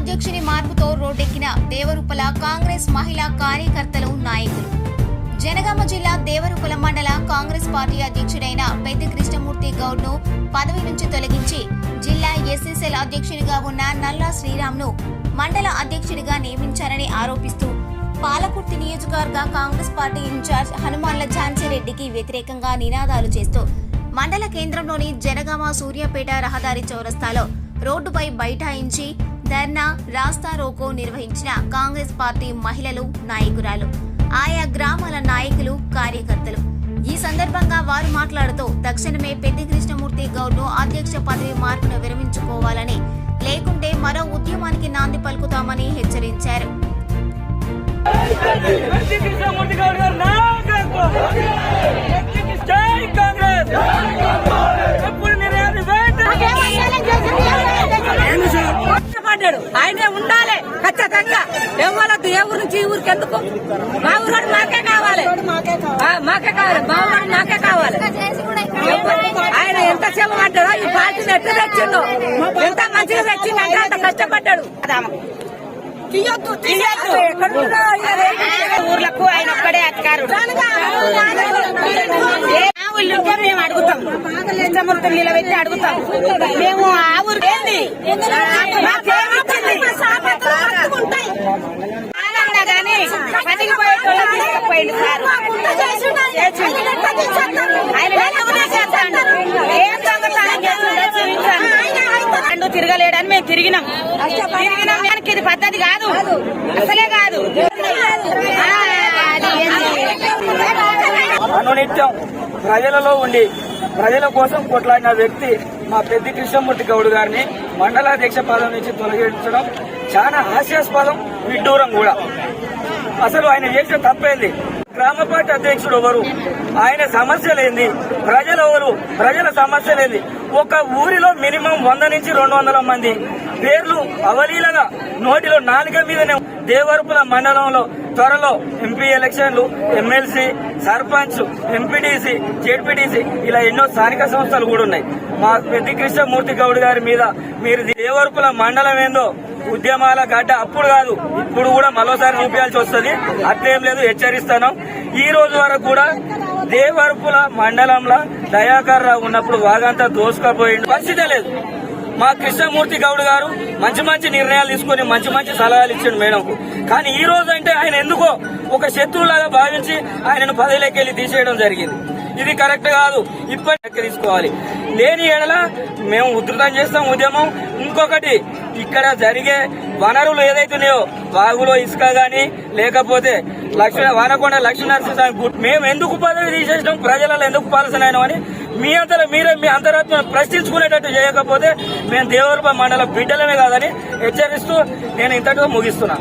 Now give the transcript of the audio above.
అధ్యక్షుని మార్పుతో రోడ్డెక్కిన దేవరుపల కాంగ్రెస్ మహిళా కార్యకర్తలు నాయకులు. జనగామ జిల్లా దేవరుపల మండల కాంగ్రెస్ పార్టీ అధ్యక్షుడైన పెద్ది కృష్ణమూర్తి గౌడ్ ను పదవి నుంచి తొలగించి జిల్లా ఎస్సీసీఎల్ అధ్యక్షుడిగా ఉన్న నల్లా శ్రీరామ్ ను మండల అధ్యక్షుడిగా నియమించారని ఆరోపిస్తూ పాలకుర్తి నియోజకవర్గ కాంగ్రెస్ పార్టీ ఇన్ఛార్జ్ హనుమాన్ల ఝాన్సీ రెడ్డికి వ్యతిరేకంగా నినాదాలు చేస్తూ మండల కేంద్రంలోని జనగామ సూర్యాపేట రహదారి చౌరస్తాలో రోడ్డుపై బైఠాయించి ధర్నా రాస్తా రోకో నిర్వహించిన కాంగ్రెస్ పార్టీ మహిళలు నాయకురాలు, ఆయా గ్రామాల నాయకులు కార్యకర్తలు. ఈ సందర్భంగా వారు మాట్లాడుతూ తక్షణమే పెద్ది కృష్ణమూర్తి గౌడ్ ను అధ్యక్ష పదవి మార్పును విరమించుకోవాలని, లేకుంటే మరో ఉద్యమానికి నాంది పలుకుతామని హెచ్చరించారు. ఆయనే ఉండాలి ఖచ్చితంగా. ఎవరు ఏ ఊరు నుంచి ఈ ఊరికి ఎందుకు? మా ఊరు మాకే కావాలి, మాకే కావాలి, మా ఊరు మాకే కావాలి. ఆయన ఎంత శ్రమ పడ్డాడో ఈ పార్టీని ఎట్లా తెచ్చిండో, ఎంత మంచిగా తెచ్చిందంటే అంత కష్టపడ్డాడు. ఊర్లకు ఆయన ఒక్కడే అధికారుడు. మేము అడుగుతాం, కృష్ణమూర్తిని నిలబెట్టి అడుగుతాం. మేము ఆ ఊరు ఏంది కానీ పనికి పోయేటోళ్ళు తీసుకుపోయింది సార్. ఆయన ఏం దొంగతనం చేస్తుండో చూపించాను. తిరగలేడని మేము తిరిగినాం. దానికి ఇది పద్ధతి కాదు, అసలే కాదు. అనునిత్యం ప్రజలలో ఉండి ప్రజల కోసం కొట్లాడిన వ్యక్తి మా పెద్ది కృష్ణమూర్తి గౌడ్ గారిని మండలాధ్యక్ష పదవి నుంచి తొలగించడం చాలా హాస్యాస్పదం, విడ్డూరం కూడా. అసలు ఆయన చేసిన తప్పేంది? గ్రామ పార్టీ అధ్యక్షుడు ఎవరు? ఆయన సమస్యలేంది? ప్రజలు ఎవరు? ప్రజల సమస్యలేంది? ఒక ఊరిలో మినిమం 100 నుంచి 200 మంది పేర్లు అవలీలగా నోటిలో నాలుక మీదనే. దేవరుపల మండలంలో త్వరలో ఎంపీ ఎలక్షన్లు, ఎమ్మెల్సీ, సర్పంచ్, ఎంపీటీసీ, జెడ్పీటీసీ ఇలా ఎన్నో స్థానిక సంస్థలు కూడా ఉన్నాయి. మా పెద్ది కృష్ణమూర్తి గౌడ్ గారి మీద మీరు దేవరుపల మండలం ఏందో ఉద్యమాల గడ్డ అప్పుడు కాదు, ఇప్పుడు కూడా మరోసారి చూపించాల్సి వస్తుంది. అట్లేం లేదు, హెచ్చరిస్తాను. ఈ రోజు వరకు కూడా దేవరుపల మండలంలో దయాకర్ రావు ఉన్నప్పుడు వాగంతా దోసుకపోయిన పరిస్థితే లేదు. మా కృష్ణమూర్తి గౌడ్ గారు మంచి మంచి నిర్ణయాలు తీసుకుని మంచి మంచి సలహాలు ఇచ్చాడు మేడంకు. కానీ ఈ రోజు అంటే ఆయన ఎందుకో ఒక శత్రువులాగా భావించి ఆయనను పదవిలోకి వెళ్లి తీసేయడం జరిగింది. ఇది కరెక్ట్ కాదు. ఇప్పటికీ తీసుకోవాలి. లేని ఎడల మేము ఉధృతం చేస్తాం ఉద్యమం. ఇంకొకటి, ఇక్కడ జరిగే వనరులు ఏదైతున్నాయో వాగులో ఇసుక గాని, లేకపోతే వానకొండ లక్ష్మీనరసింహస్వామి మేము ఎందుకు పదవి తీసేసినాం, ప్రజలలో ఎందుకు పాలసనైనా అని మీ అంతలో మీరే మీ అంతరాత్మ ప్రశ్నించుకునేటట్టు చేయకపోతే మేము దేవరుపల మండల బిడ్డలమే కాదని హెచ్చరిస్తూ నేను ఇంతటితో ముగిస్తున్నా.